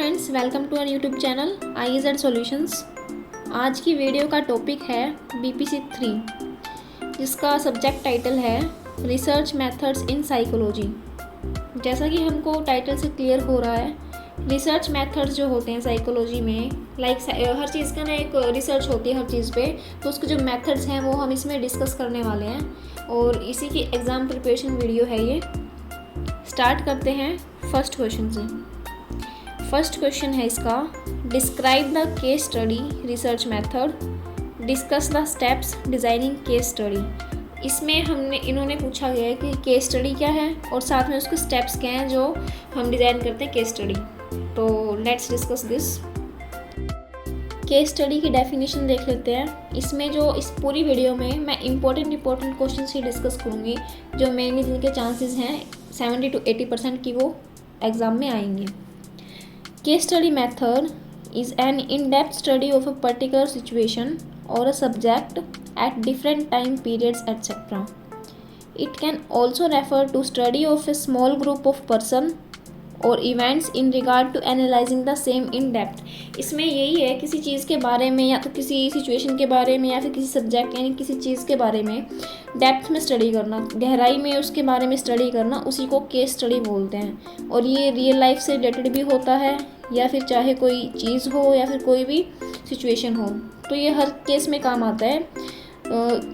Friends, welcome to our YouTube channel IEZ solutions. आज की video का टॉपिक है BPC 3, जिसका सब्जेक्ट टाइटल है रिसर्च मेथड्स इन साइकोलॉजी। जैसा कि हमको टाइटल से क्लियर हो रहा है, रिसर्च मेथड्स जो होते हैं साइकोलॉजी में, हर चीज़ का ना एक रिसर्च होती है हर चीज़ पे, तो उसके जो मेथड्स हैं वो हम इसमें डिस्कस करने वाले हैं और इसी की एग्ज़ाम प्रिपरेशन वीडियो है ये। स्टार्ट करते हैं फर्स्ट क्वेश्चन से। फर्स्ट क्वेश्चन है इसका, describe the case study research method, discuss the steps designing case study. इसमें इन्होंने पूछा गया है कि केस स्टडी क्या है और साथ में उसके स्टेप्स क्या हैं जो हम डिज़ाइन करते हैं केस स्टडी। तो let's discuss this. Case study की डेफिनेशन देख लेते हैं। इसमें जो इस पूरी वीडियो में मैं इंपॉर्टेंट क्वेश्चन ही डिस्कस करूँगी, जो मेनली जिनके चांसेस हैं 70 to 80% की वो एग्ज़ाम में आएंगे। Case study method is an in-depth study of a particular situation or a subject at different time periods, etc. It can also refer to study of a small group of person और events in regard to analysing the same in depth. इसमें यही है, किसी चीज़ के बारे में या तो किसी सिचुएशन के बारे में या फिर किसी सब्जेक्ट यानी किसी चीज़ के बारे में डेप्थ में स्टडी करना, गहराई में उसके बारे में स्टडी करना, उसी को केस स्टडी बोलते हैं। और ये रियल लाइफ से रिलेटेड भी होता है, या फिर चाहे कोई चीज़ हो या फिर कोई भी सिचुएशन हो, तो ये हर केस में काम आता है।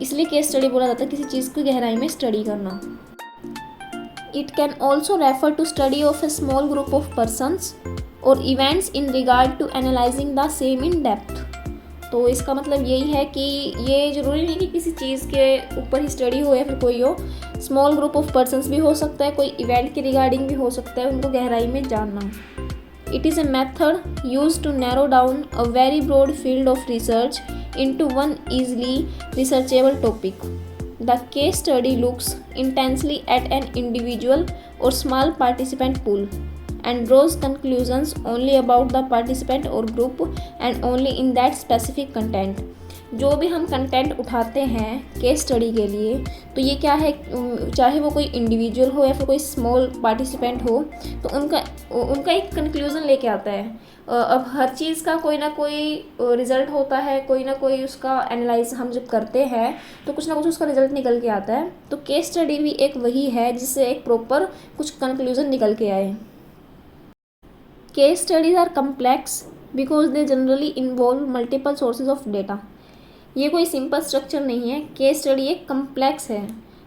इसलिए केस स्टडी बोला जाता है किसी चीज़ की गहराई में स्टडी करना। It can also refer to study of a small group of persons or events in regard to analyzing the same in depth। तो इसका मतलब यही है कि ये ज़रूरी नहीं कि किसी चीज़ के ऊपर ही स्टडी हो या फिर कोई हो, स्मॉल ग्रुप ऑफ पर्सन्स भी हो सकता है, कोई इवेंट के रिगार्डिंग भी हो सकता है, उनको गहराई में जानना। It is a method used to narrow down a very broad field of research into one easily researchable topic। The case study looks intensely at an individual or small participant pool and draws conclusions only about the participant or group and only in that specific content। जो भी हम content उठाते हैं case study के लिए, तो ये क्या है, चाहे वो कोई इंडिविजुअल हो या फिर कोई स्मॉल पार्टिसिपेंट हो, तो उनका एक कंक्लूज़न लेके आता है। अब हर चीज़ का कोई ना कोई रिज़ल्ट होता है, कोई ना कोई उसका एनालाइज हम जब करते हैं तो कुछ ना कुछ उसका रिज़ल्ट निकल के आता है। तो केस स्टडी भी एक वही है जिससे एक प्रॉपर कुछ कंक्लूज़न निकल के आए। Case studies are complex because they generally involve multiple sources of data. ये कोई सिंपल स्ट्रक्चर नहीं है, केस स्टडी एक कम्प्लेक्स है।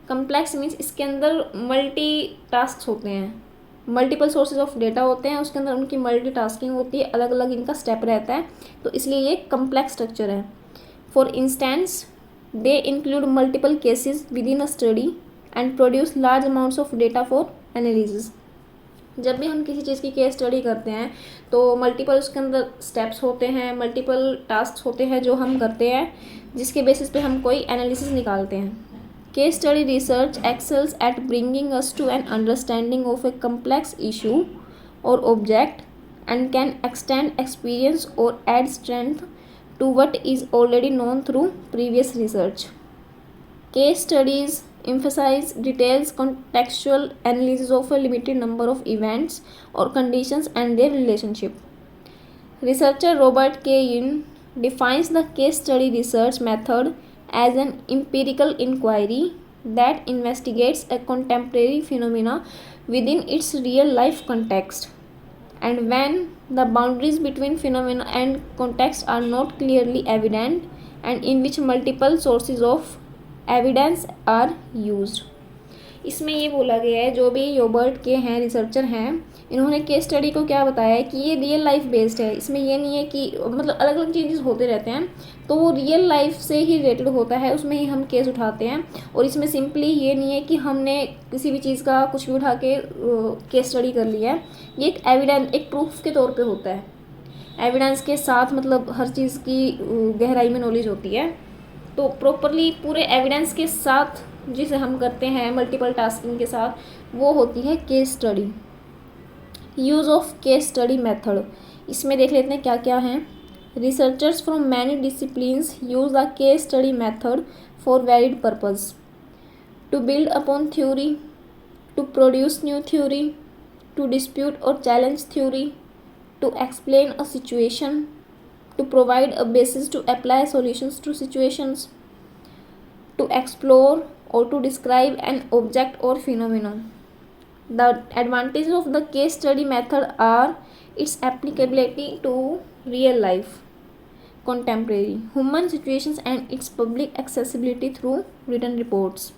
कम्प्लेक्स मीन्स इसके अंदर मल्टी टास्क होते हैं, मल्टीपल सोर्सेज ऑफ डेटा होते हैं, उसके अंदर उनकी मल्टी टास्किंग होती है, अलग अलग इनका स्टेप रहता है, तो इसलिए ये कम्प्लेक्स स्ट्रक्चर है। For instance, they include multiple cases with in a study and produce large amounts of data for analysis. जब भी हम किसी चीज़ की केस स्टडी करते हैं तो मल्टीपल उसके अंदर स्टेप्स होते हैं, मल्टीपल टास्क होते हैं जो हम करते हैं, जिसके बेसिस पे हम कोई एनालिसिस निकालते हैं। Case study research excels at bringing us to an understanding of a complex issue or object and can extend experience or add strength to what is already known through previous research. Case studies emphasize detailed contextual analysis of a limited number of events or conditions and their relationship. Researcher Robert K. Yin defines the case study research method as an empirical inquiry that investigates a contemporary phenomena within its real life context, and when the boundaries between phenomena and context are not clearly evident, and in which multiple sources of evidence are used। इसमें ये बोला गया है, जो भी योबर्ट के हैं researcher हैं, इन्होंने केस स्टडी को क्या बताया है कि ये रियल लाइफ बेस्ड है। इसमें ये नहीं है कि मतलब अलग अलग चेंजेस होते रहते हैं, तो वो रियल लाइफ से ही रिलेटेड होता है, उसमें ही हम केस उठाते हैं। और इसमें सिंपली ये नहीं है कि हमने किसी भी चीज़ का कुछ भी उठा के केस स्टडी कर लिया है। ये एक एविडेंस, एक प्रूफ के तौर पे होता है। एविडेंस के साथ मतलब हर चीज़ की गहराई में नॉलेज होती है, तो प्रॉपरली पूरे एविडेंस के साथ जिसे हम करते हैं मल्टीपल टास्किंग के साथ, वो होती है case study. Use of case study method, इसमें देख लेते हैं क्या क्या हैं। Researchers from many disciplines use the case study method for varied purpose, to build upon theory, to produce new theory, to dispute और challenge theory, to explain a situation, to provide a basis to apply solutions to situations, to explore or to describe an object or phenomenon. The advantages of the case study method are its applicability to real life, contemporary human situations and its public accessibility through written reports.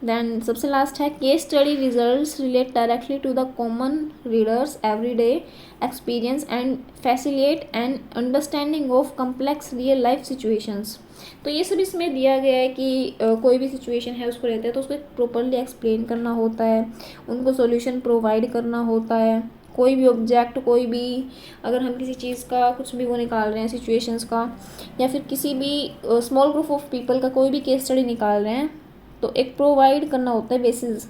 Then सबसे last है case study results relate directly to the common readers everyday experience and facilitate and understanding of complex real life situations. तो ये सब इसमें दिया गया है कि कोई भी सिचुएशन है उसको लेते हैं तो उसको प्रॉपरली एक्सप्लेन करना होता है, उनको सॉल्यूशन प्रोवाइड करना होता है। कोई भी ऑब्जेक्ट, कोई भी अगर हम किसी चीज़ का कुछ भी वो निकाल रहे हैं सिचुएशंस का, या फिर किसी भी स्मॉल ग्रुप ऑफ पीपल का कोई भी केस स्टडी निकाल रहे हैं तो एक प्रोवाइड करना होता है बेसिस,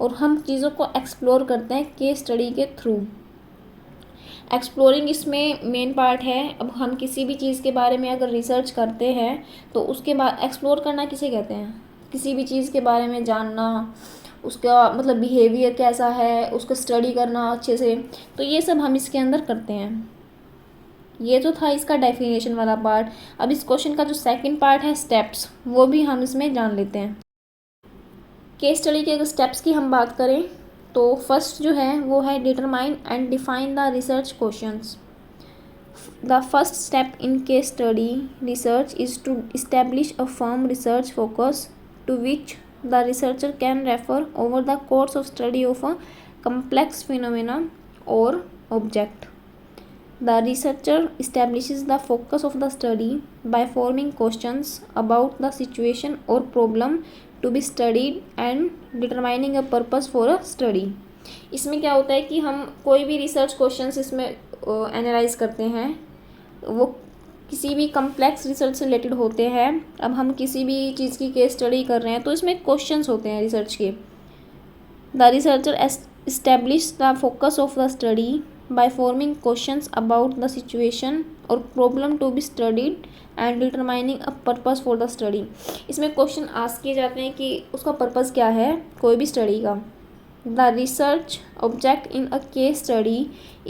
और हम चीज़ों को एक्सप्लोर करते हैं केस स्टडी के थ्रू। एक्सप्लोरिंग इसमें मेन पार्ट है। अब हम किसी भी चीज़ के बारे में अगर रिसर्च करते हैं तो उसके बाद एक्सप्लोर करना किसे कहते हैं? किसी भी चीज़ के बारे में जानना, उसका मतलब बिहेवियर कैसा है, उसको स्टडी करना अच्छे से, तो ये सब हम इसके अंदर करते हैं। ये तो था इसका डेफिनेशन वाला पार्ट। अब इस क्वेश्चन का जो सेकंड पार्ट है स्टेप्स, वो भी हम इसमें जान लेते हैं। केस स्टडी के अगर स्टेप्स की हम बात करें तो फर्स्ट जो है वो है determine and define the research questions. The first step in case study research is to establish a firm research focus to which the researcher can refer over the course of study of a complex phenomena or object. The researcher establishes the focus of the study by forming questions about the situation or problem to be studied and determining a purpose for a study. इसमें क्या होता है कि हम कोई भी research questions इसमें analyse करते हैं, वो किसी भी कम्प्लेक्स रिसर्च से रिलेटेड होते हैं। अब हम किसी भी चीज़ की केस स्टडी कर रहे हैं तो इसमें क्वेश्चंस होते हैं रिसर्च के। The researcher establish the focus of the study by forming questions about the situation or problem to be studied and determining a purpose for the study. इसमें क्वेश्चन आस्क किए जाते हैं कि उसका पर्पस क्या है कोई भी स्टडी का। The research object in a case study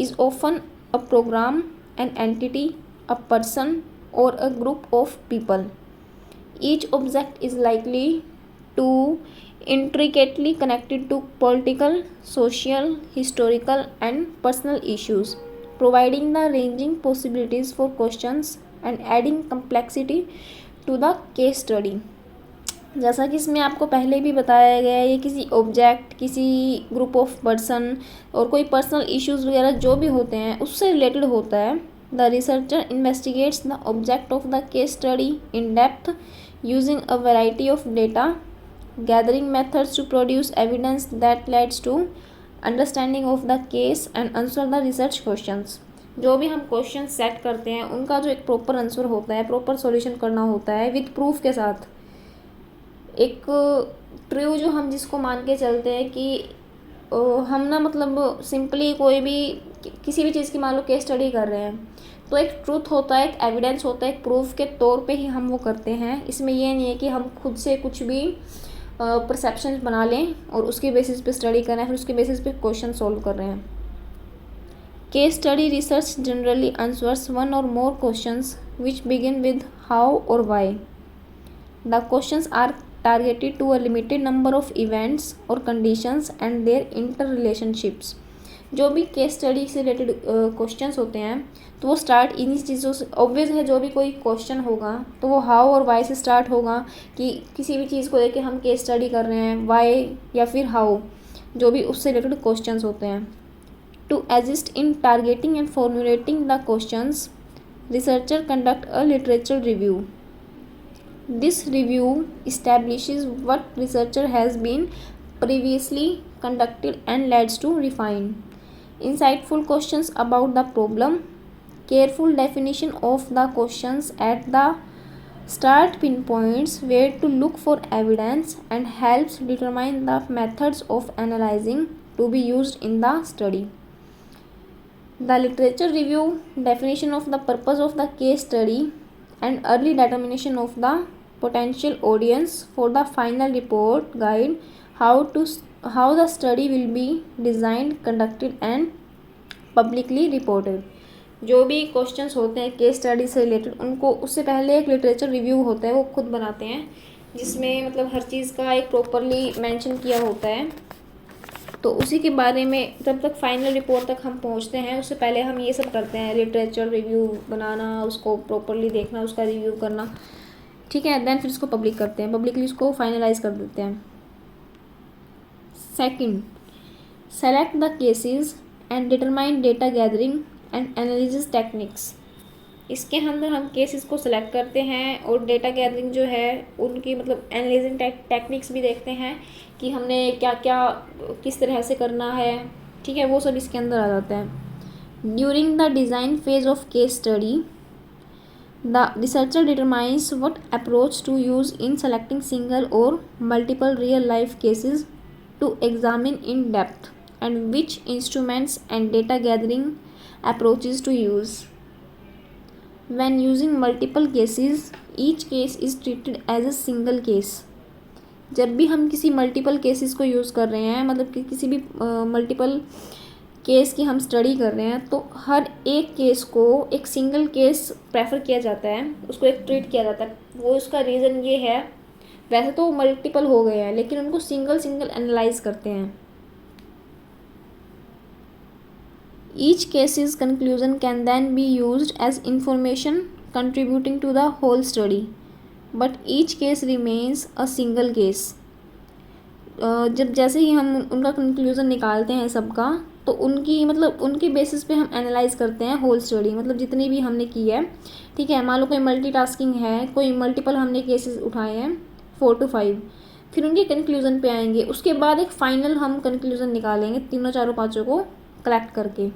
is often a program, an entity, a person or a group of people. Each object is likely to intricately connected to political, social, historical and personal issues, providing the ranging possibilities for questions and adding complexity to the case study. जैसा कि इसमें आपको पहले भी बताया गया है, ये किसी ऑब्जेक्ट, किसी ग्रुप ऑफ पर्सन और कोई पर्सनल इश्यूज़ वगैरह जो भी होते हैं उससे रिलेटेड होता है। The researcher investigates the object of the case study in depth using a variety of data, gathering methods to produce evidence that leads to understanding of the case and answer the research questions. जो भी हम question set करते हैं उनका जो एक proper answer होता है, प्रॉपर सॉल्यूशन करना होता है विद प्रूफ के साथ। एक ट्रू जो हम जिसको मान के चलते हैं कि हम ना मतलब सिंपली कोई भी किसी भी चीज़ की मान लो केस स्टडी कर रहे हैं तो एक ट्रूथ होता है, एक एविडेंस होता है, एक प्रूफ के तौर पे ही हम वो करते हैं। इसमें ये नहीं है कि हम खुद से कुछ भी परसेप्शन बना लें और उसके बेसिस पे स्टडी कर रहे हैं, फिर उसके बेसिस पे क्वेश्चन सॉल्व कर रहे हैं। Case study research generally answers one और more questions which begin with how और why. The questions are targeted to a limited number of events और conditions and their inter relationships. जो भी case study से related questions होते हैं तो वो स्टार्ट इन्हीं चीज़ों से। ऑब्वियस है जो भी कोई क्वेश्चन होगा तो वो हाउ और वाई से स्टार्ट होगा कि किसी भी चीज़ को लेके हम केस स्टडी कर रहे हैं, वाई या फिर हाउ, जो भी उससे रिलेटेड क्वेश्चंस होते हैं। To assist in targeting and formulating the questions, researcher conduct a literature review. This review establishes what researcher has been previously conducted and leads to refine insightful questions about the problem. Careful definition of the questions at the start pinpoints where to look for evidence and helps determine the methods of analyzing to be used in the study. The literature review, definition of the purpose of the case study and early determination of the potential audience for the final report guide how the study will be designed, conducted and publicly reported. जो भी questions होते हैं case study से related, उनको उससे पहले एक literature review होता है, वो खुद बनाते हैं, जिसमें मतलब हर चीज़ का एक प्रॉपरली मेंशन किया होता है। तो उसी के बारे में जब तक फाइनल रिपोर्ट तक हम पहुंचते हैं, उससे पहले हम ये सब करते हैं, लिटरेचर रिव्यू बनाना, उसको प्रॉपरली देखना, उसका रिव्यू करना, ठीक है। देन फिर उसको पब्लिक करते हैं, पब्लिकली उसको फाइनलाइज कर देते हैं। Second, select the cases and determine data gathering and analysis techniques. इसके अंदर हम केसेस को सिलेक्ट करते हैं और डेटा गैदरिंग जो है उनकी मतलब एनालिसिंग टेक्निक्स भी देखते हैं कि हमने क्या क्या किस तरह से करना है, ठीक है, वो सब इसके अंदर आ जाता है। During the design phase of case study, the researcher determines what approach to use in selecting single और multiple real life cases to examine in depth and which instruments and data gathering approaches to use. When using multiple cases, each case is treated as a single case। जब भी हम किसी multiple cases को use कर रहे हैं, मतलब कि किसी भी मल्टीपल केस की हम स्टडी कर रहे हैं, तो हर एक केस को एक सिंगल केस प्रेफर किया जाता है, उसको एक ट्रीट किया जाता है। वो उसका रीज़न ये है, वैसे तो मल्टीपल हो गए हैं लेकिन उनको सिंगल सिंगल एनालाइज करते हैं। Each case's conclusion can then be used as information contributing to the whole study, but each case remains a single case। जब जैसे ही हम उनका कंक्लूज़न निकालते हैं सबका, तो उनकी मतलब उनके बेसिस पे हम एनालाइज करते हैं होल स्टडी, मतलब जितनी भी हमने की है, ठीक है। मान लो कोई मल्टीटास्किंग है, कोई मल्टीपल हमने केसेस उठाए हैं 4 to 5, फिर उनके कंक्लूज़न पे आएंगे, उसके बाद एक फ़ाइनल हम कंक्लूज़न निकालेंगे तीनों चारों पाँचों को कलेक्ट करके।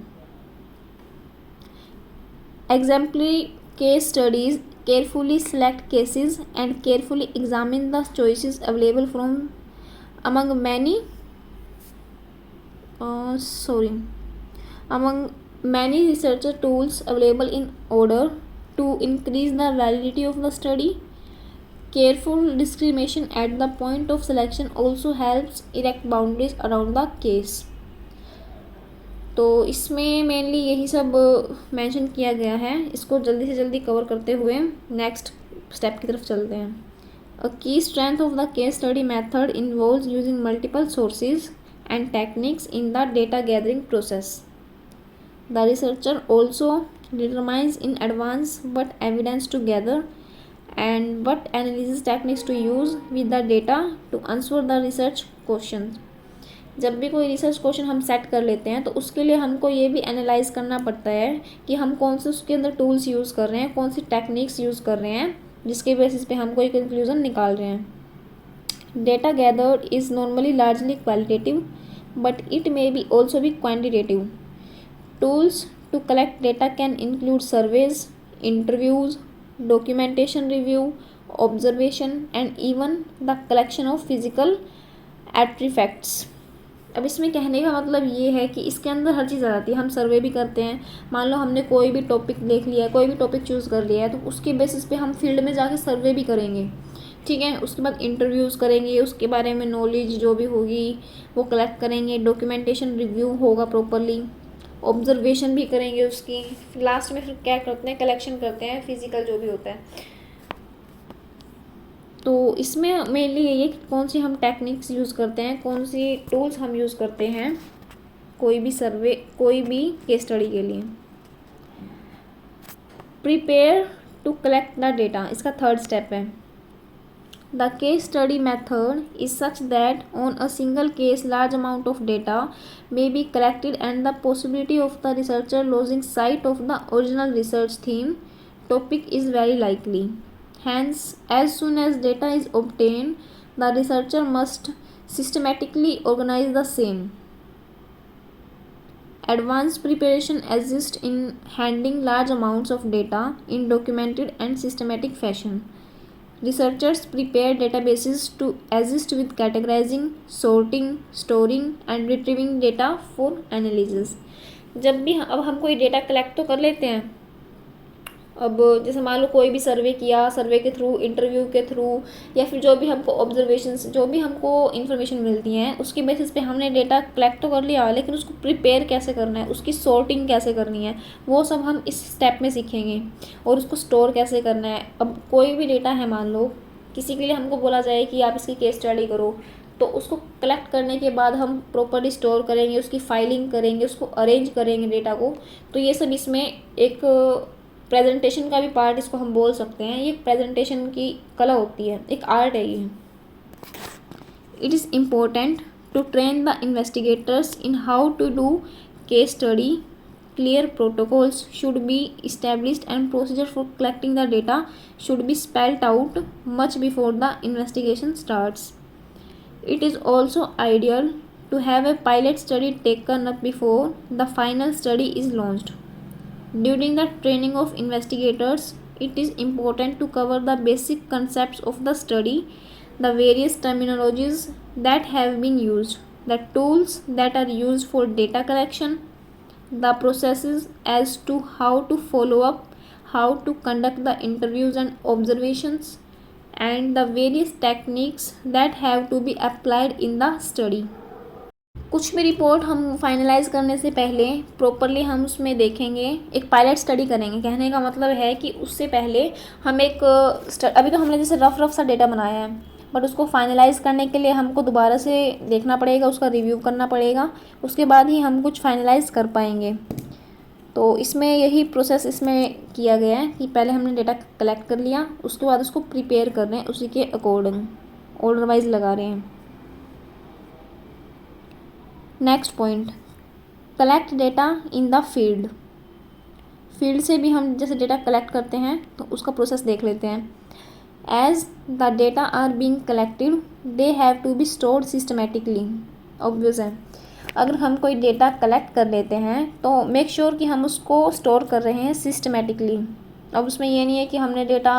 Exemplary case studies carefully select cases and carefully examine the choices available from among many research tools available in order to increase the validity of the study. Careful discrimination at the point of selection also helps erect boundaries around the case। तो इसमें mainly यही सब mention किया गया है। इसको जल्दी से जल्दी कवर करते हुए नेक्स्ट स्टेप की तरफ चलते हैं। A key strength of the case study method involves using multiple sources and techniques in the data gathering process. The researcher also determines in advance what evidence to gather and what analysis techniques to use with the data to answer the research question. जब भी कोई research question हम set कर लेते हैं, तो उसके लिए हमको ये भी एनालाइज करना पड़ता है कि हम कौन से उसके अंदर टूल्स यूज़ कर रहे हैं, कौन सी टेक्निक्स यूज़ कर रहे हैं, जिसके बेसिस पे हम कोई कंक्लूज़न निकाल रहे हैं। Data gathered is normally largely qualitative, but it may be also be quantitative. Tools to collect data can include surveys, interviews, documentation review, observation and even the collection of physical artefacts. अब इसमें कहने का मतलब ये है कि इसके अंदर हर चीज़ आ जाती है। हम सर्वे भी करते हैं, मान लो हमने कोई भी टॉपिक देख लिया है, कोई भी टॉपिक चूज़ कर लिया है, तो उसके बेसिस पे हम फील्ड में जाके सर्वे भी करेंगे, ठीक है। उसके बाद इंटरव्यूज़ करेंगे, उसके बारे में नॉलेज जो भी होगी वो कलेक्ट करेंगे, डॉक्यूमेंटेशन रिव्यू होगा प्रॉपरली, ऑब्जर्वेशन भी करेंगे उसकी, लास्ट में फिर क्या करते हैं, कलेक्शन करते हैं फिजिकल जो भी होता है। तो इसमें मेनली यही है कि कौन सी हम टेक्निक्स यूज़ करते हैं, कौन सी टूल्स हम यूज़ करते हैं कोई भी सर्वे, कोई भी केस स्टडी के लिए। Prepare to collect the data, इसका थर्ड स्टेप है। The case study method is such that on a single case large amount of data may be collected and the possibility of the researcher losing sight of the original research theme topic is very likely. Hence, as soon as data is obtained, the researcher must systematically organize the same. Advanced preparation exists in handling large amounts of data in documented and systematic fashion. Researchers prepare databases to assist with categorizing, sorting, storing and retrieving data for analysis. जब भी अब हम कोई data collect तो कर लेते हैं, अब जैसे मान लो कोई भी सर्वे किया, सर्वे के थ्रू, इंटरव्यू के थ्रू, या फिर जो भी हमको ऑब्जर्वेशंस, जो भी हमको इन्फॉर्मेशन मिलती हैं उसकी बेसिस पे हमने डेटा कलेक्ट तो कर लिया, लेकिन उसको प्रिपेयर कैसे करना है, उसकी सॉर्टिंग कैसे करनी है, वो सब हम इस स्टेप में सीखेंगे। और उसको स्टोर कैसे करना है। अब कोई भी डेटा है, मान लो किसी के लिए हमको बोला जाए कि आप इसकी केस स्टडी करो, तो उसको कलेक्ट करने के बाद हम प्रॉपर्ली स्टोर करेंगे, उसकी फाइलिंग करेंगे, उसको अरेंज करेंगे डेटा को। तो ये सब इसमें एक प्रेजेंटेशन का भी पार्ट इसको हम बोल सकते हैं। ये प्रेजेंटेशन की कला होती है, एक आर्ट है ये। It is important to train the investigators in how to do case study. Clear protocols should be established and procedure for collecting the data should be spelled out much before the investigation starts. It is also ideal to have a pilot study taken up before the final study is launched. During the training of investigators, it is important to cover the basic concepts of the study, the various terminologies that have been used, the tools that are used for data collection, the processes as to how to follow up, how to conduct the interviews and observations, and the various techniques that have to be applied in the study. कुछ भी report हम finalise करने से पहले properly हम उसमें देखेंगे, एक पायलट स्टडी करेंगे। कहने का मतलब है कि उससे पहले हम एक अभी तो हमने जैसे रफ सा डेटा बनाया है, बट उसको फाइनलाइज करने के लिए हमको दोबारा से देखना पड़ेगा, उसका रिव्यू करना पड़ेगा, उसके बाद ही हम कुछ फाइनलाइज कर पाएंगे। तो इसमें यही प्रोसेस इसमें किया गया है कि पहले हमने डेटा कलेक्ट कर लिया, उसके बाद उसको प्रिपेयर कर रहे हैं, उसी के अकॉर्डिंग ऑर्डर वाइज लगा रहे हैं। Next point, collect data in the field. Field से भी हम जैसे डेटा कलेक्ट करते हैं तो उसका प्रोसेस देख लेते हैं। As the data are being collected they have to be stored systematically. Obvious है, अगर हम कोई डेटा कलेक्ट कर लेते हैं तो मेक श्योर कि हम उसको स्टोर कर रहे हैं सिस्टमेटिकली। अब उसमें ये नहीं है कि हमने डेटा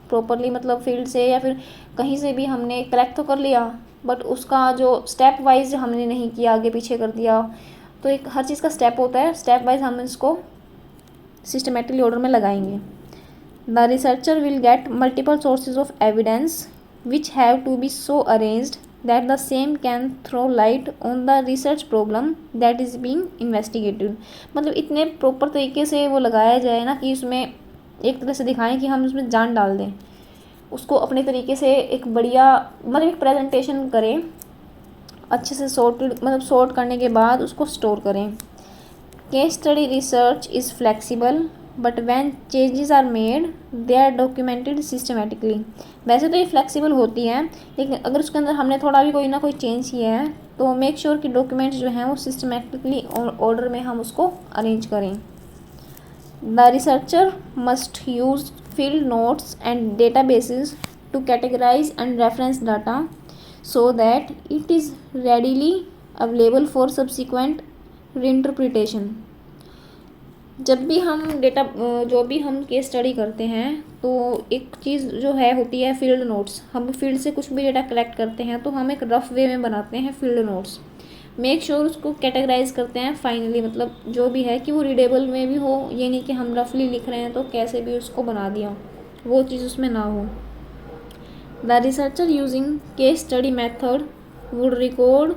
प्रॉपरली मतलब फील्ड से या फिर कहीं से भी हमने कलेक्ट तो कर लिया, बट उसका जो स्टेप वाइज हमने नहीं किया, आगे पीछे कर दिया। तो एक हर चीज़ का स्टेप होता है, स्टेप वाइज हम इसको सिस्टमेटिकली ऑर्डर में लगाएंगे। The researcher will get multiple sources of evidence which have to be so arranged that the same can throw light on the research problem that is being investigated. मतलब इतने proper तरीके से वो लगाया जाए ना कि उसमें एक तरह से दिखाएं कि हम उसमें जान डाल दें, उसको अपने तरीके से एक बढ़िया मतलब एक प्रेजेंटेशन करें, अच्छे से सॉर्ट करने के बाद उसको स्टोर करें। Case study research is flexible but when changes are made they are documented systematically. वैसे तो ये फ्लेक्सिबल होती है, लेकिन अगर उसके अंदर हमने थोड़ा भी कोई ना कोई चेंज किया है तो मेक श्योर कि डॉक्यूमेंट्स जो हैं वो सिस्टमेटिकली ऑर्डर में हम उसको अरेंज करें। The researcher must use field notes and databases to categorize and reference data so that it is readily available for subsequent reinterpretation. जब भी हम डेटा जो भी हम केस स्टडी करते हैं तो एक चीज़ जो है होती है फील्ड नोट्स। हम फील्ड से कुछ भी डेटा कलेक्ट करते हैं तो हम एक रफ वे में बनाते हैं फील्ड नोट्स। मेक श्योर उसको कैटेगराइज करते हैं फाइनली, मतलब जो भी है कि वो रीडेबल में भी हो, ये नहीं कि हम रफली लिख रहे हैं तो कैसे भी उसको बना दिया, वो चीज़ उसमें ना हो। The researcher using case study method would record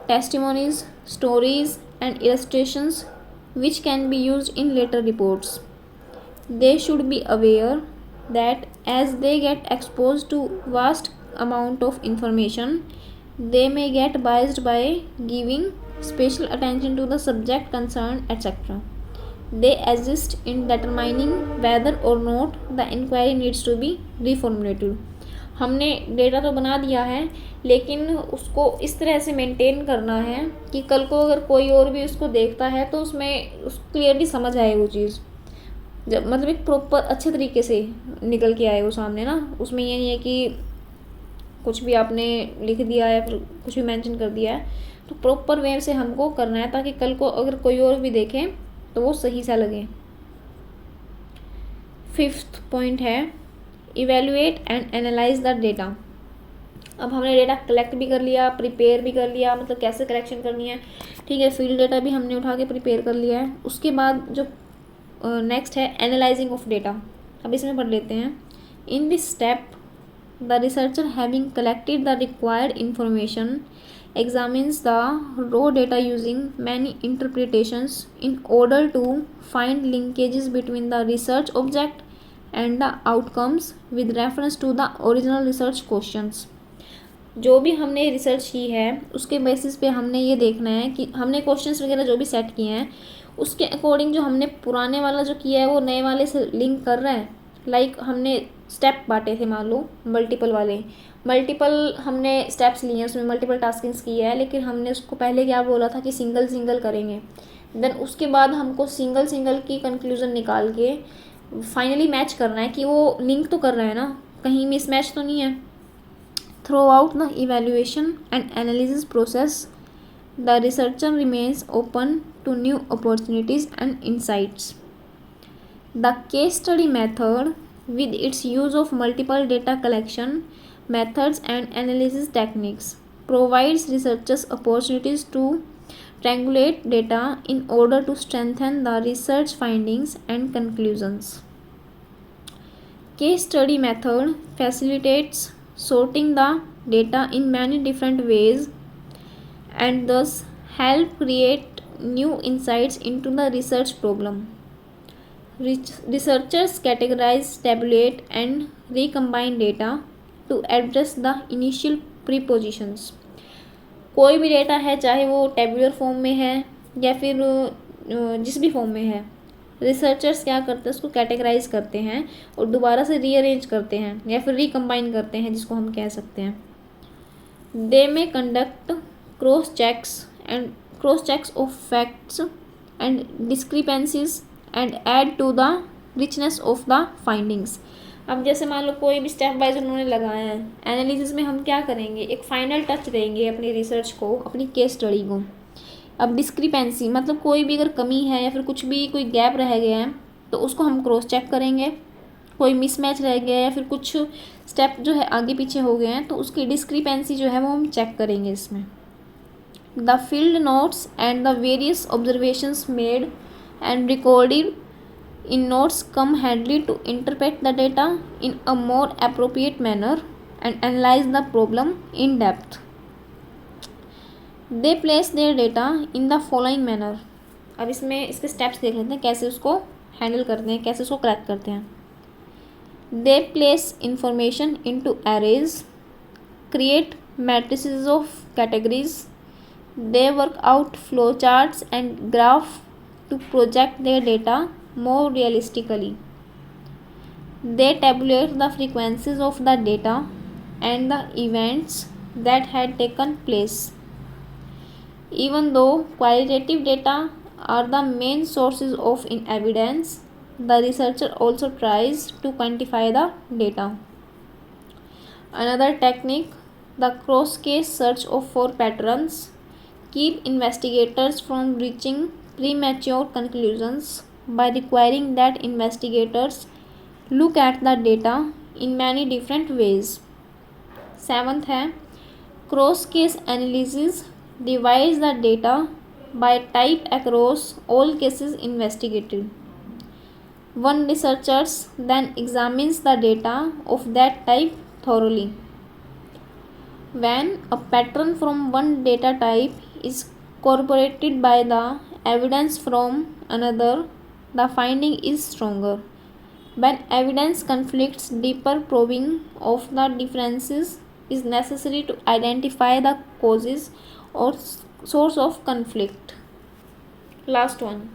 testimonies, stories and illustrations which can be used in later reports. They should be aware that as they get exposed to vast amount of information, they may get biased by giving special attention to the subject concerned, etc. They assist in determining whether or not the inquiry needs to be reformulated. हमने data तो बना दिया है, लेकिन उसको इस तरह से मेंटेन करना है कि कल को अगर कोई और भी उसको देखता है तो उसमें उसको क्लियरली समझ आए वो चीज़, जब मतलब एक प्रॉपर अच्छे तरीके से निकल के आए वो सामने ना। उसमें ये नहीं है कि कुछ भी आपने लिख दिया है फिर कुछ भी मेंशन कर दिया है, तो प्रॉपर वे से हमको करना है ताकि कल को अगर कोई और भी देखे तो वो सही सा लगे। 5th पॉइंट है evaluate and analyse the data. अब हमने डेटा कलेक्ट भी कर लिया, प्रिपेयर भी कर लिया, मतलब कैसे कलेक्शन करनी है, ठीक है, फील्ड डेटा भी हमने उठा के प्रिपेयर कर लिया है। उसके बाद जो नेक्स्ट है एनालाइजिंग ऑफ डेटा। अब इसमें पढ़ लेते हैं। In this step the researcher having collected the required information examines the raw data using many interpretations in order to find linkages between the research object and the outcomes with reference to the original research questions। जो भी हमने research की है उसके basis पे हमने ये देखना है कि हमने क्वेश्चंस वगैरह जो भी सेट किए हैं उसके अकॉर्डिंग जो हमने पुराने वाला जो किया है वो नए वाले से लिंक कर रहा है। लाइक हमने स्टेप बांटे थे, मान लो मल्टीपल हमने स्टेप्स लिए हैं, उसमें मल्टीपल टास्किंग्स की है, लेकिन हमने उसको पहले क्या बोला था कि सिंगल करेंगे। देन उसके बाद हमको सिंगल की कंक्लूज़न निकाल के फाइनली मैच करना है कि वो लिंक तो कर रहा है ना, कहीं मिसमैच तो नहीं है। Throughout the evaluation and analysis process the researcher remains open to new opportunities and insights. The case study method with its use of multiple data collection methods and analysis techniques provides researchers opportunities to triangulate data in order to strengthen the research findings and conclusions. Case study method facilitates sorting the data in many different ways and thus help create new insights into the research problem. Researchers categorize, tabulate, and recombine data to address the initial prepositions। कोई भी data है, चाहे वो tabular form में है या फिर जिस भी फॉर्म में है, रिसर्चर्स क्या करते हैं उसको कैटेगराइज करते हैं और दोबारा से रीअरेंज करते हैं या फिर रिकम्बाइन करते हैं, जिसको हम कह सकते हैं। They may conduct cross checks of facts and discrepancies and add to the richness of the findings. अब जैसे मान लो कोई भी स्टेप वाइज उन्होंने लगाया है, एनालिसिस में हम क्या करेंगे, एक फाइनल टच देंगे अपनी रिसर्च को, अपनी केस स्टडी को। अब डिस्क्रिपेंसी मतलब कोई भी अगर कमी है या फिर कुछ भी कोई गैप रह गया है तो उसको हम क्रॉस चेक करेंगे। कोई मिसमैच रह गया या फिर कुछ स्टेप जो है आगे पीछे हो गए हैं तो उसकी डिस्क्रिपेंसी जो है वो हम चेक करेंगे इसमें। The field notes and the various observations made and recorded in notes come handy to interpret the data in a more appropriate manner and analyze the problem in depth. They place their data in the following manner। अब इसमें इसके steps देख लेते हैं कैसे उसको handle करते हैं, कैसे उसको क्रैक करते हैं। They place information into arrays, create matrices of categories, they work out flowcharts and graph to project their data more realistically. They tabulate the frequencies of the data and the events that had taken place. Even though qualitative data are the main sources of evidence, the researcher also tries to quantify the data. Another technique, the cross-case search for patterns, keep investigators from reaching premature conclusions by requiring that investigators look at the data in many different ways. 7th है cross case analysis divides the data by type across all cases investigated. One researcher then examines the data of that type thoroughly. When a pattern from one data type is corroborated by the evidence from another, the finding is stronger. When evidence conflicts, deeper probing of the differences is necessary to identify the causes or source of conflict. Last one.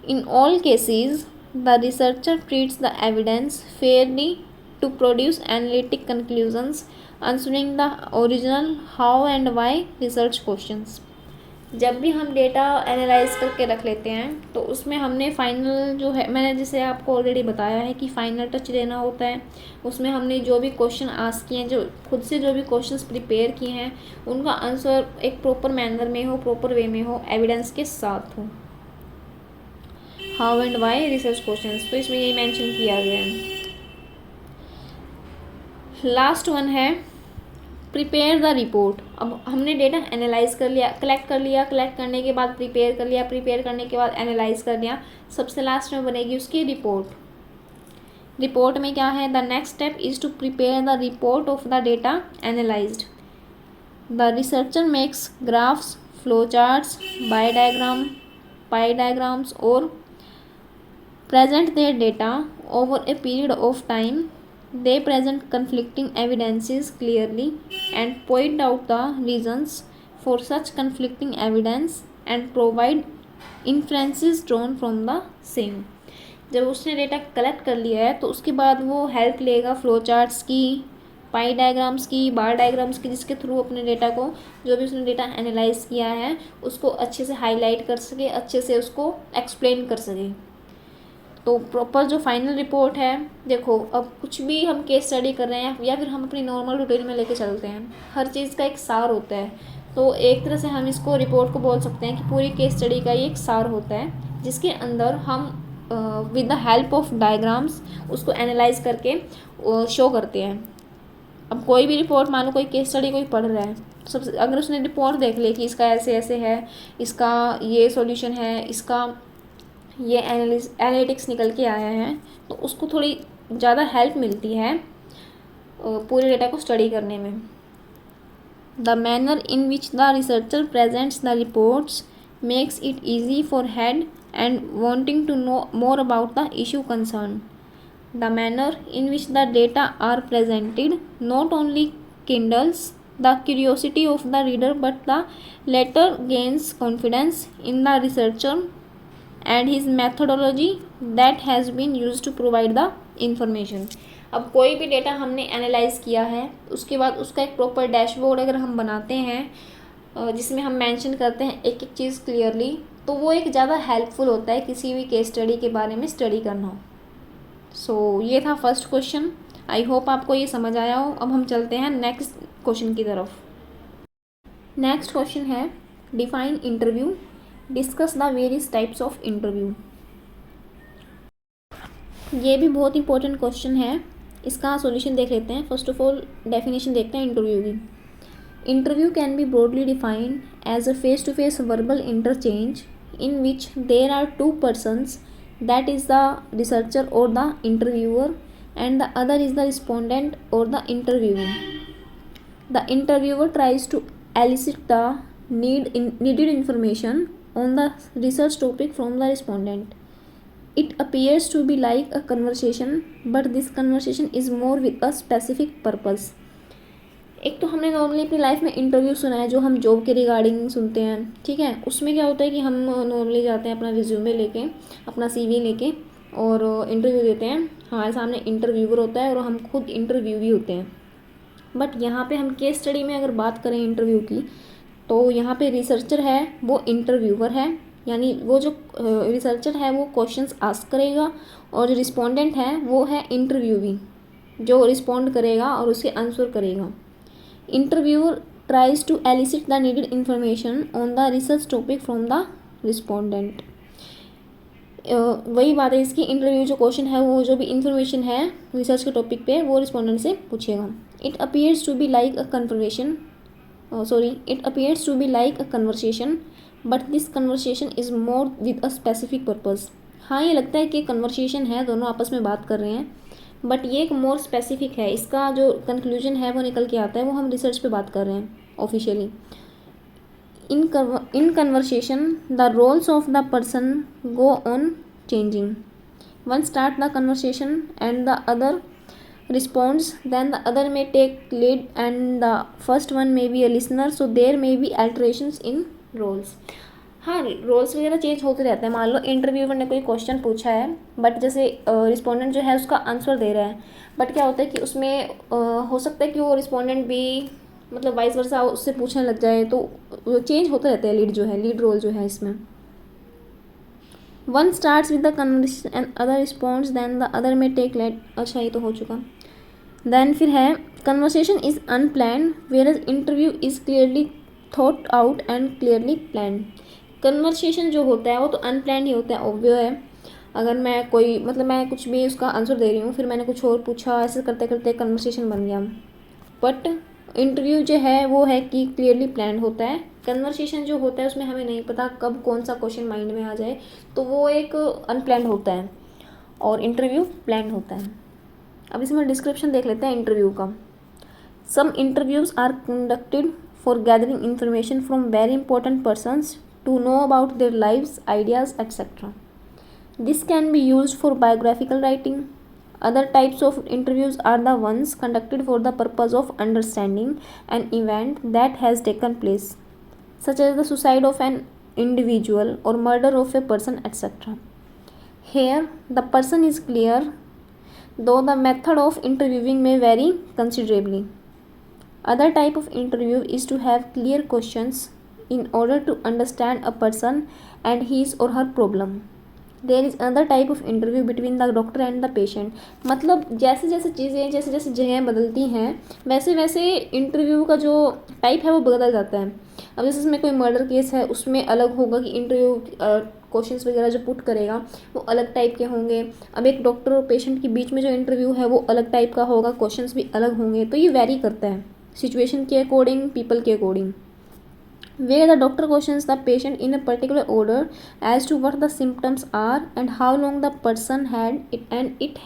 In all cases, the researcher treats the evidence fairly to produce analytic conclusions answering the original how and why research questions। जब भी हम data analyse करके रख लेते हैं तो उसमें हमने फाइनल जो है, मैंने जैसे आपको ऑलरेडी बताया है कि फाइनल टच देना होता है। उसमें हमने जो भी क्वेश्चन आस्क किए हैं, जो खुद से जो भी क्वेश्चंस प्रिपेयर किए हैं, उनका आंसर एक प्रॉपर मैनर में हो, प्रॉपर वे में हो, एविडेंस के साथ हो। How and why research questions, तो इसमें यही मेंशन किया गया है। लास्ट वन है प्रिपेयर द रिपोर्ट। अब हमने डेटा एनालाइज कर लिया, कलेक्ट करने के बाद प्रिपेयर करने के बाद एनालाइज कर लिया, सबसे लास्ट में बनेगी उसकी रिपोर्ट। रिपोर्ट में क्या है, the next step is to prepare the report of the data analysed. The researcher makes graphs, flow charts, pie diagrams और present their data over a period of time. They present conflicting evidences clearly and point out the reasons for such conflicting evidence and provide inferences drawn from the same. जब उसने data collect कर लिया है तो उसके बाद वो help लेगा फ्लो चार्ट्स की, पाई डायग्राम्स की, बार डायग्राम्स की, जिसके थ्रू अपने डेटा को, जो भी उसने डेटा एनालाइज किया है, उसको अच्छे से हाईलाइट कर सके, अच्छे से उसको एक्सप्लेन कर सके। तो प्रॉपर जो फाइनल रिपोर्ट है, देखो अब कुछ भी हम केस स्टडी कर रहे हैं या फिर हम अपनी नॉर्मल रूटीन में लेके चलते हैं, हर चीज़ का एक सार होता है। तो एक तरह से हम इसको रिपोर्ट को बोल सकते हैं कि पूरी केस स्टडी का ये एक सार होता है, जिसके अंदर हम with the help of diagrams उसको एनालाइज करके शो करते हैं। अब कोई भी रिपोर्ट, मान लो कोई केस स्टडी कोई पढ़ रहा है, सबसे अगर उसने रिपोर्ट देख ली कि इसका ऐसे ऐसे है, इसका ये सॉल्यूशन है, इसका ये एनालिटिक्स निकल के आया है, तो उसको थोड़ी ज़्यादा हेल्प मिलती है पूरे डेटा को स्टडी करने में। The manner in which the researcher presents the reports makes it easy for head and wanting to know more about the issue concern. The manner in which the data are presented not only kindles the curiosity of the reader but the latter gains confidence in the researcher and his methodology that has been used to provide the information। अब कोई भी data हमने analyse किया है, उसके बाद उसका एक प्रॉपर डैशबोर्ड अगर हम बनाते हैं जिसमें हम मेंशन करते हैं एक एक चीज़ क्लियरली, तो वो एक ज़्यादा हेल्पफुल होता है किसी भी केस स्टडी के बारे में स्टडी करना हो। सो ये था फर्स्ट क्वेश्चन। आई होप आपको ये समझ आया हो। अब हम चलते हैं नेक्स्ट क्वेश्चन की तरफ। नेक्स्ट क्वेश्चन है define interview, discuss the various types of interview. ये भी बहुत इंपॉर्टेंट क्वेश्चन है, इसका सॉल्यूशन देख लेते हैं। फर्स्ट ऑफ ऑल डेफिनेशन देखते हैं इंटरव्यू की। Interview can be broadly defined as a face to face verbal interchange in which there are two persons, that is the researcher और the interviewer and the other is the respondent or the interviewee. The interviewer tries to elicit the needed information on the research topic from the respondent. It appears to be like a conversation, but this conversation is more with a specific purpose. एक तो हमने normally अपनी life में interview सुना है जो हम job के रिगार्डिंग सुनते हैं, ठीक है। उसमें क्या होता है कि हम नॉर्मली जाते हैं अपना रिज्यूमे लेके, अपना CV लेके और इंटरव्यू देते हैं। हमारे सामने इंटरव्यूअर होता है और हम खुद इंटरव्यूवी होते हैं। बट यहाँ पे हम केस स्टडी में अगर बात करें इंटरव्यू की, तो यहाँ पे रिसर्चर है वो इंटरव्यूअर है, यानी वो जो रिसर्चर है वो क्वेश्चंस आस्क करेगा और जो रिस्पोंडेंट है वो है इंटरव्यूवी जो रिस्पॉन्ड करेगा और उसके आंसर करेगा। Interviewer tries to elicit the needed information on the research topic from the respondent. वही बात है इसकी, इंटरव्यू जो क्वेश्चन है वो जो भी इंफॉर्मेशन है रिसर्च के टॉपिक पे वो रिस्पोंडेंट से पूछेगा। It appears to be like a conversation but this conversation is more with a specific purpose. हाँ, ये लगता है कि कन्वर्सेशन है, दोनों आपस में बात कर रहे हैं, बट ये एक मोर स्पेसिफिक है। इसका जो कंक्लूजन है वो निकल के आता है, वो हम रिसर्च पे बात कर रहे हैं officially. In conversation, the roles of the person go on changing. One starts the conversation and the other responds, then the other may take lead and the first one may be a listener, so there may be alterations in roles. हाँ, roles वगैरह change होते रहते हैं। मान लो interviewer ने कोई question पूछा है, बट जैसे रिस्पोंडेंट जो है उसका आंसर दे रहा है, बट क्या होता है कि उसमें हो सकता है कि वो रिस्पोंडेंट भी मतलब वाइस वर्सा उससे पूछने लग जाए, तो चेंज होते रहते हैं लीड रोल जो है इसमें। One starts with the conversation and other responds then the other may take late. अच्छा, ये तो हो चुका। देन फिर है conversation is unplanned whereas interview is clearly thought out and clearly planned. Conversation जो होता है वो तो अनप्लैन्ड ही होता है, ऑब्वियस है। अगर मैं कोई मैं कुछ भी उसका आंसर दे रही हूँ, फिर मैंने कुछ और पूछा, ऐसे करते करते कन्वर्सेशन बन गया। बट इंटरव्यू जो है वो है कि क्लियरली प्लान होता है। कन्वर्सेशन जो होता है उसमें हमें नहीं पता कब कौन सा क्वेश्चन माइंड में आ जाए, तो वो एक अनप्लान्ड होता है और इंटरव्यू प्लान होता है। अब इसमें डिस्क्रिप्शन देख लेते हैं इंटरव्यू का। Some interviews are conducted for gathering information from very important persons to know about their lives, ideas etcetera. This can be used for biographical writing. Other types of interviews are the ones conducted for the purpose of understanding an event that has taken place, such as the suicide of an individual or murder of a person, etc. Here, the person is clear, though the method of interviewing may vary considerably. Other type of interview is to have clear questions in order to understand a person and his or her problem. There is another type of interview between the doctor and the patient. मतलब जैसे जैसे चीज़ें, जैसे जैसे जगह बदलती हैं, वैसे वैसे इंटरव्यू का जो टाइप है वो बदल जाता है। अब जैसे इसमें कोई मर्डर केस है, उसमें अलग होगा कि इंटरव्यू क्वेश्चंस वगैरह जो पुट करेगा वो अलग टाइप के होंगे। अब एक डॉक्टर और पेशेंट के बीच में जो इंटरव्यू है वो अलग टाइप का होगा, क्वेश्चंस भी अलग होंगे। तो ये वेरी करता है सिचुएशन के अकॉर्डिंग, पीपल के according. Where the doctor questions the patient in a particular order as to what the symptoms are and how long the person had it,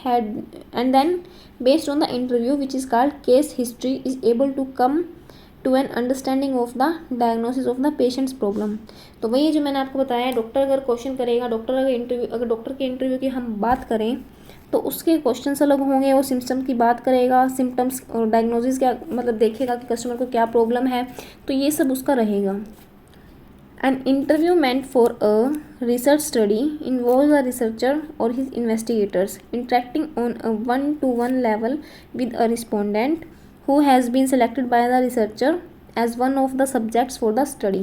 and then based on the interview, which is called case history, is able to come to an understanding of the diagnosis of the patient's problem। तो वही जो मैंने आपको बताया, doctor अगर question करेगा, अगर doctor के इंटरव्यू की हम बात करें तो उसके क्वेश्चंस अलग होंगे। वो सिम्टम की बात करेगा, सिम्टम्स और डायग्नोसिस क्या मतलब देखेगा कि कस्टमर को क्या प्रॉब्लम है, तो ये सब उसका रहेगा। An interview meant for a research study involves a researcher और his investigators interacting on a 1-to-1 level with a respondent who has been selected by the researcher as one of the subjects for the study.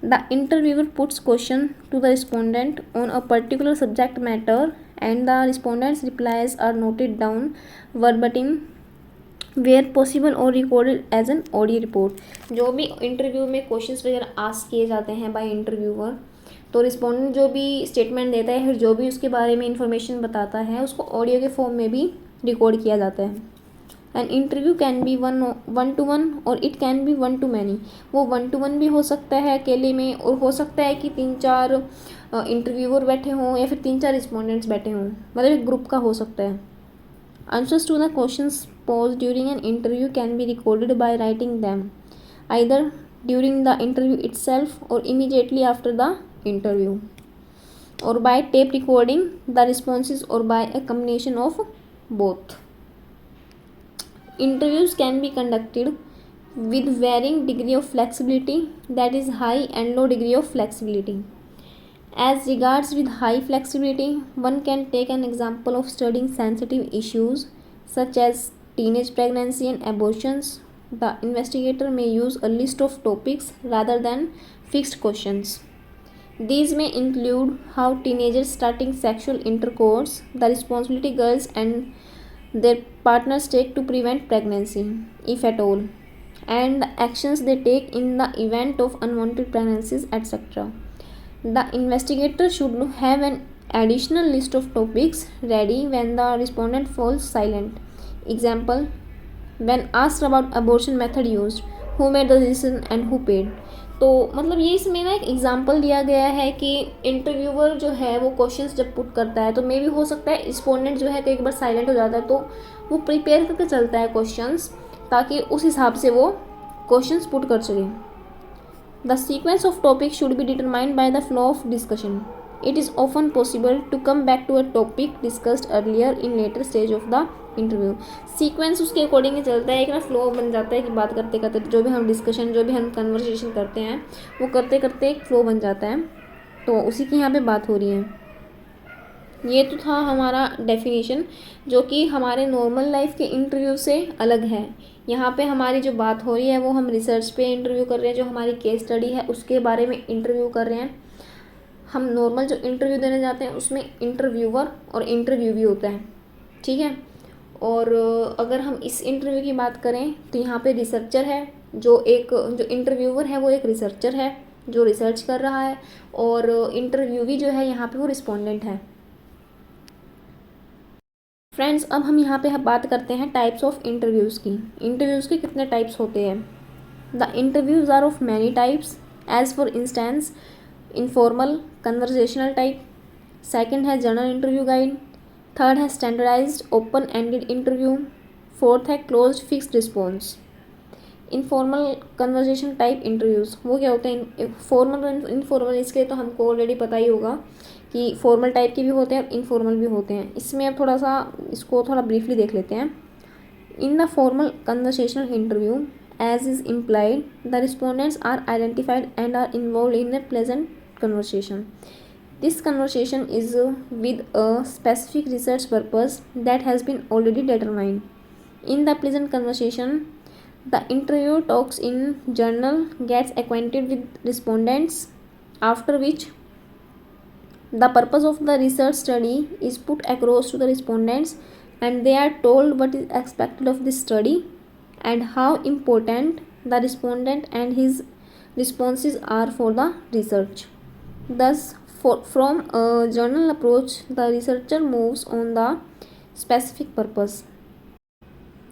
The interviewer puts question to the respondent on a particular subject matter and the respondent's replies are noted down verbatim where possible or recorded as an audio report। जो भी interview में questions वगैरह ask किए जाते हैं bye interviewer, तो respondent जो भी स्टेटमेंट देता है, फिर जो भी उसके बारे में इंफॉर्मेशन बताता है, उसको ऑडियो के फॉर्म में भी रिकॉर्ड किया जाता है। An interview can be one to one और it can be one to many. वो 1-to-1 भी हो सकता है अकेले में, और हो सकता है कि 3-4 इंटरव्यूअर बैठे हों या फिर 3-4 रिस्पोंडेंट्स बैठे हों, मतलब एक ग्रुप का हो सकता है। Answers to the questions posed during an interview can be recorded by writing them either during the interview itself or immediately after the interview, or by tape recording the responses, or by a combination of both. Interviews can be conducted with varying degree of flexibility, that is high and low degree of flexibility. As regards with high flexibility, one can take an example of studying sensitive issues such as teenage pregnancy and abortions. The investigator may use a list of topics rather than fixed questions. These may include how teenagers starting sexual intercourse, the responsibility girls and their partners take to prevent pregnancy, if at all, and the actions they take in the event of unwanted pregnancies, etc. The investigator should have an additional list of topics ready when the respondent falls silent. Example, when asked about abortion method used, who made the decision and who paid। तो मतलब ये इसमें ना एक example दिया गया है कि इंटरव्यूअर जो है वो क्वेश्चंस जब पुट करता है, तो मे भी हो सकता है रिस्पोंडेंट जो है कई बार साइलेंट हो जाता है, तो वो प्रिपेयर करके चलता है क्वेश्चंस, ताकि उस हिसाब से वो क्वेश्चंस पुट कर सके। The sequence of topic should be determined by the flow of discussion. It is often possible to come back to a topic discussed earlier in later stage of the interview। Sequence उसके according ही चलता है, एक ना flow बन जाता है कि बात करते करते जो भी हम डिस्कशन, जो भी हम कन्वर्सेशन करते हैं, वो करते करते एक फ्लो बन जाता है। तो उसी की यहाँ पे बात हो रही है। ये तो था हमारा डेफिनेशन, जो कि हमारे नॉर्मल लाइफ के इंटरव्यू से अलग है। यहाँ पे हमारी जो बात हो रही है वो हम रिसर्च पे इंटरव्यू कर रहे हैं, जो हमारी केस स्टडी है उसके बारे में इंटरव्यू कर रहे हैं। हम नॉर्मल जो इंटरव्यू देने जाते हैं उसमें इंटरव्यूअर और इंटरव्यूवी होता है, ठीक है। और अगर हम इस इंटरव्यू की बात करें तो यहाँ पे रिसर्चर है, जो इंटरव्यूअर है वो एक रिसर्चर है जो रिसर्च कर रहा है, और इंटरव्यूवी जो है यहाँ पे वो रिस्पोंडेंट है। फ्रेंड्स, अब हम यहाँ पे बात करते हैं टाइप्स ऑफ इंटरव्यूज़ की। इंटरव्यूज़ के कितने टाइप्स होते हैं? The interviews are of many types, as for instance informal conversational type. Second है जनरल इंटरव्यू गाइड। थर्ड है standardised open ended interview. Fourth है closed fixed response. Informal conversation type interviews वो क्या होते हैं? फॉर्मल और इनफॉर्मल, इसके लिए तो हमको ऑलरेडी पता ही होगा कि फॉर्मल टाइप के भी होते हैं और इनफॉर्मल भी होते हैं। इसमें अब थोड़ा सा इसको थोड़ा ब्रीफली देख लेते हैं। In the formal conversational interview, as is implied, the respondents are identified and are involved in a pleasant conversation. This conversation is with a specific research purpose that has been already determined. In the pleasant conversation, the interviewer talks in journal, gets acquainted with respondents, after which the purpose of the research study is put across to the respondents and they are told what is expected of this study and how important the respondent and his responses are for the research. Thus, from a journal approach, the researcher moves on the specific purpose.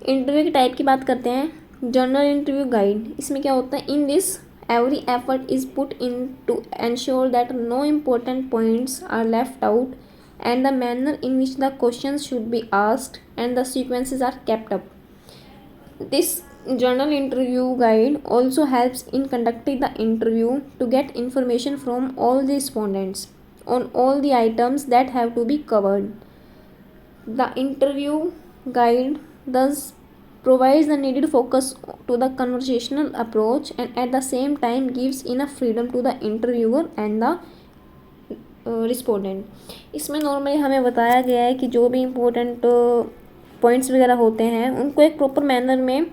Interview की type की बात करते हैं। Journal interview guide, इसमें क्या होता है? In this every effort is put in to ensure that no important points are left out and the manner in which the questions should be asked and the sequences are kept up. This journal interview guide also helps in conducting the interview to get information from all the respondents on all the items that have to be covered. The interview guide thus provides the needed focus to the conversational approach and at the same time gives enough freedom to the interviewer and the respondent. इसमें normally हमें बताया गया है कि जो भी important points वगैरह होते हैं उनको एक प्रॉपर मैनर में,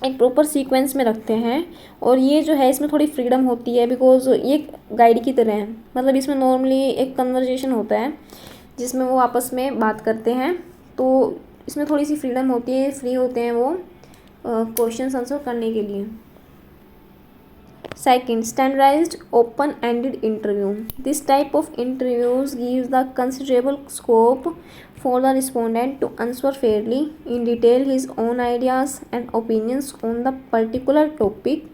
एक प्रॉपर सीक्वेंस में रखते हैं और ये जो है इसमें थोड़ी फ्रीडम होती है बिकॉज ये गाइड की तरह है। मतलब इसमें नॉर्मली एक कन्वर्जेशन होता है जिसमें वो आपस में बात करते हैं, तो इसमें थोड़ी सी फ्रीडम होती है, फ्री होते हैं वो क्वेश्चन आंसर करने के लिए। Second, standardised open ended interview. This type of interviews gives the considerable scope for the respondent to answer fairly in detail his own ideas and opinions on the particular topic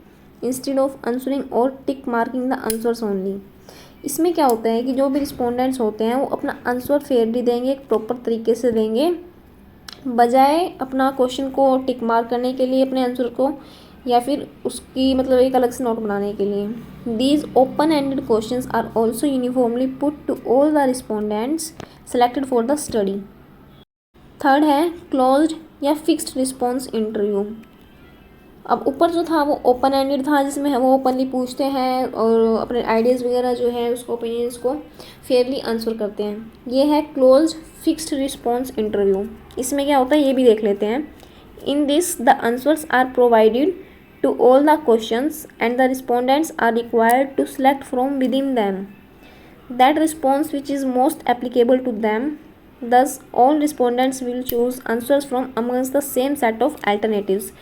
instead of answering और tick marking the answers only. इसमें क्या होता है कि जो भी respondents होते हैं वो अपना आंसर फेयरली देंगे, एक प्रॉपर तरीके से देंगे, बजाय अपना क्वेश्चन को टिक मार्क करने के लिए अपने आंसर को या फिर उसकी मतलब एक अलग से नोट बनाने के लिए। These open ended questions are also uniformly put to all the respondents selected for the study. Third है क्लोज्ड या फिक्स्ड रिस्पॉन्स इंटरव्यू। अब ऊपर जो था वो ओपन एंडेड था जिसमें वो ओपनली पूछते हैं और अपने आइडियाज़ वगैरह जो है उसको, ओपिनियंस को फेयरली आंसर करते हैं। ये है क्लोज्ड फिक्स्ड रिस्पॉन्स इंटरव्यू। इसमें क्या होता है ये भी देख लेते हैं। In this the answers are provided to all the questions and the respondents are required to select from within them that response which is most applicable to them. Thus all respondents will choose answers from amongst the same set of alternatives.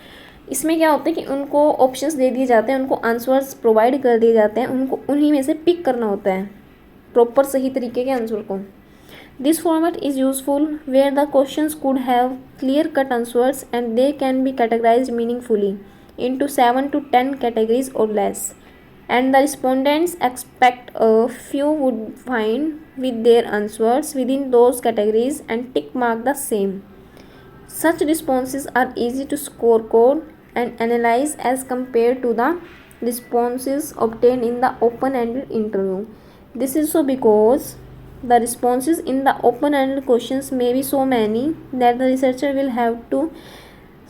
इसमें क्या होता है कि उनको options दे दिए जाते हैं, उनको आंसर्स प्रोवाइड कर दिए जाते हैं, उनको उन्हीं में से पिक करना होता है प्रॉपर सही तरीके के आंसर को। This format is useful where the questions could have clear cut answers and they can be categorised meaningfully into 7 to 10 categories or less, and the respondents expect a few would find with their answers within those categories and tick mark the same. Such responses are easy to score code and analyze as compared to the responses obtained in the open-ended interview. This is so because the responses in the open-ended questions may be so many that the researcher will have to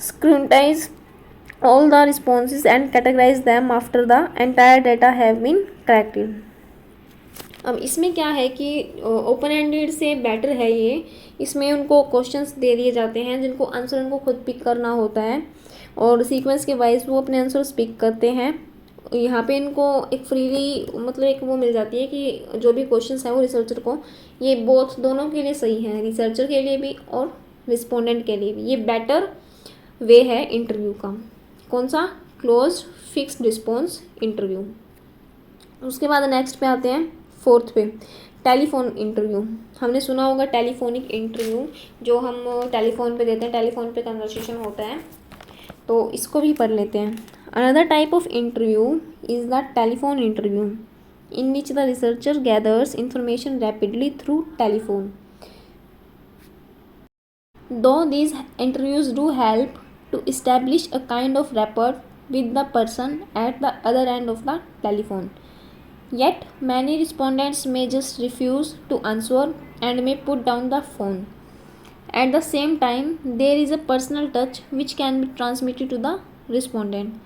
scrutinize all the responses and categorize them after the entire data have been collected. अब इसमें क्या है कि open ended से better है ये, इसमें उनको क्वेश्चंस दे दिए जाते हैं जिनको आंसर उनको खुद पिक करना होता है और सीक्वेंस के वाइज वो अपने आंसर्स पिक करते हैं। यहाँ पे इनको एक फ्रीली मतलब एक वो मिल जाती है कि जो भी क्वेश्चंस है वो रिसर्चर को, ये बोथ दोनों के लिए सही है, रिसर्चर के लिए भी और रिस्पोंडेंट के लिए भी। ये बेटर वे है इंटरव्यू का। कौन सा? Closed fixed response interview. उसके बाद नेक्स्ट पे आते हैं फोर्थ पे, टेलीफोन इंटरव्यू। हमने सुना होगा टेलीफोनिक इंटरव्यू जो हम टेलीफोन पे देते हैं, टेलीफोन पे कन्वर्सेशन होता है, तो इसको भी पढ़ लेते हैं। Another type of interview is the telephone interview in which the researcher gathers information rapidly through telephone. Though these interviews do help to establish a kind of rapport with the person at the other end of the telephone, yet many respondents may just refuse to answer and may put down the phone. At the same time, there is a personal touch which can be transmitted to the respondent.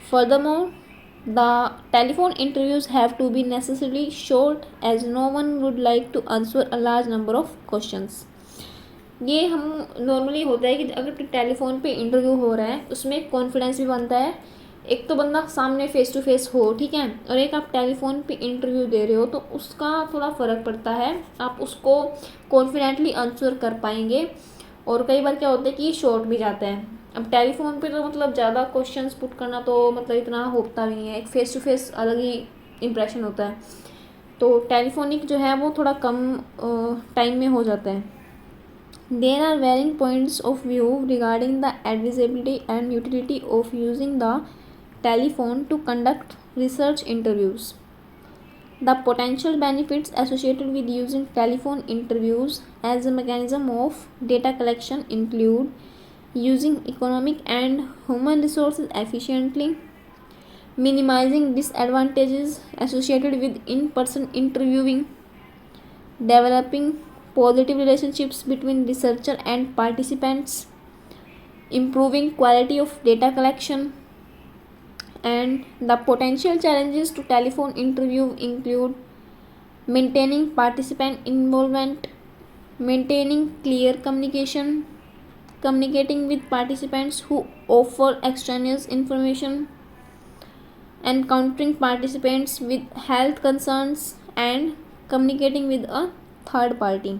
Furthermore, the telephone interviews have to be necessarily short as no one would like to answer a large number of questions. ये हम normally होता है कि अगर telephone पे interview हो रहा है उसमें कॉन्फिडेंस भी बनता है। एक तो बंदा सामने फेस टू फेस हो, ठीक है, और एक आप टेलीफोन पे इंटरव्यू दे रहे हो तो उसका थोड़ा फ़र्क पड़ता है, आप उसको कॉन्फिडेंटली आंसर कर पाएंगे। और कई बार क्या होता है कि ये शॉर्ट भी जाता है। अब टेलीफोन पे तो मतलब ज़्यादा क्वेश्चंस पुट करना तो मतलब इतना होता नहीं है, एक फ़ेस टू फेस अलग ही इम्प्रेशन होता है, तो टेलीफोनिक जो है वो थोड़ा कम टाइम में हो जाता है। There are varying points of view regarding the advisability and utility of using the telephone to conduct research interviews. The potential benefits associated with using telephone interviews as a mechanism of data collection include using economic and human resources efficiently, minimizing disadvantages associated with in-person interviewing, developing positive relationships between researcher and participants, improving quality of data collection. And the potential challenges to telephone interview include maintaining participant involvement, maintaining clear communication, communicating with participants who offer extraneous information, encountering participants with health concerns, and communicating with a third party.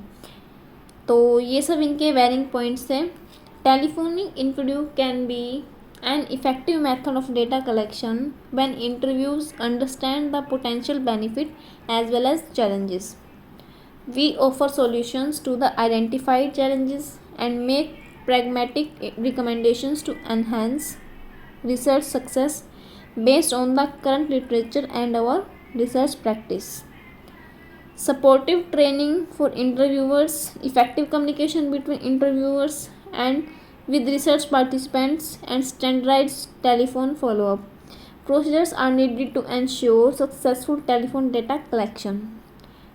तो ये सब इनके varying points हैं। Telephonic interview can be an effective method of data collection when interviews understand the potential benefit as well as challenges. We offer solutions to the identified challenges and make pragmatic recommendations to enhance research success based on the current literature and our research practice. Supportive training for interviewers, effective communication between interviewers and with research participants, and standardized telephone follow-up procedures are needed to ensure successful telephone data collection.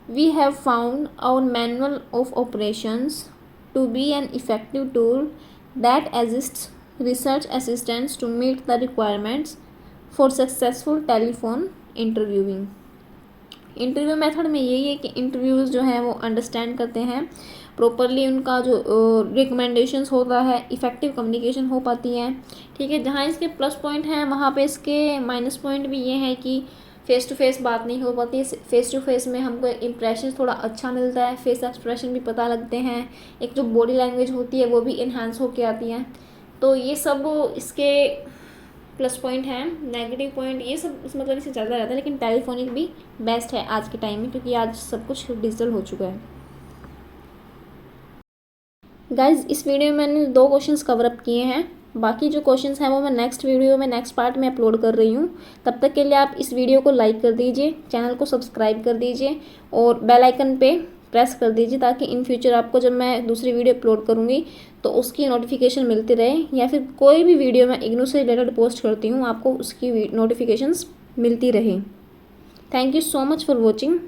We have found our manual of operations to be an effective tool that assists research assistants to meet the requirements for successful telephone interviewing. Interview method में यही है कि interviews जो हैं वो understand करते हैं properly, उनका जो रिकमेंडेशंस होता है, इफ़ेक्टिव कम्युनिकेशन हो पाती है, ठीक है। जहाँ इसके प्लस पॉइंट हैं वहाँ पे इसके माइनस पॉइंट भी ये हैं कि फ़ेस टू फेस बात नहीं हो पाती। फ़ेस टू फेस में हमको इम्प्रेशन थोड़ा अच्छा मिलता है, फेस एक्सप्रेशन भी पता लगते हैं, एक जो बॉडी लैंग्वेज होती है वो भी इन्हांस होके आती है। तो ये सब इसके प्लस पॉइंट हैं। नेगेटिव पॉइंट ये सब मतलब इससे ज़्यादा रहता है, लेकिन टेलीफोनिक भी बेस्ट है आज के टाइम में, क्योंकि आज सब कुछ डिजिटल हो चुका है। गाइज, इस वीडियो में मैंने 2 क्वेश्चंस कवर अप किए हैं, बाकी जो क्वेश्चंस हैं वो मैं नेक्स्ट वीडियो में नेक्स्ट पार्ट में अपलोड कर रही हूँ। तब तक के लिए आप इस वीडियो को लाइक कर दीजिए, चैनल को सब्सक्राइब कर दीजिए और बेल आइकन पे प्रेस कर दीजिए, ताकि इन फ्यूचर आपको जब मैं दूसरी वीडियो अपलोड करूँगी तो उसकी नोटिफिकेशन मिलती रहे, या फिर कोई भी वीडियो मैं इग्नू से रिलेटेड पोस्ट करती हूँ आपको उसकी नोटिफिकेशंस मिलती रहे। Thank you so much for watching.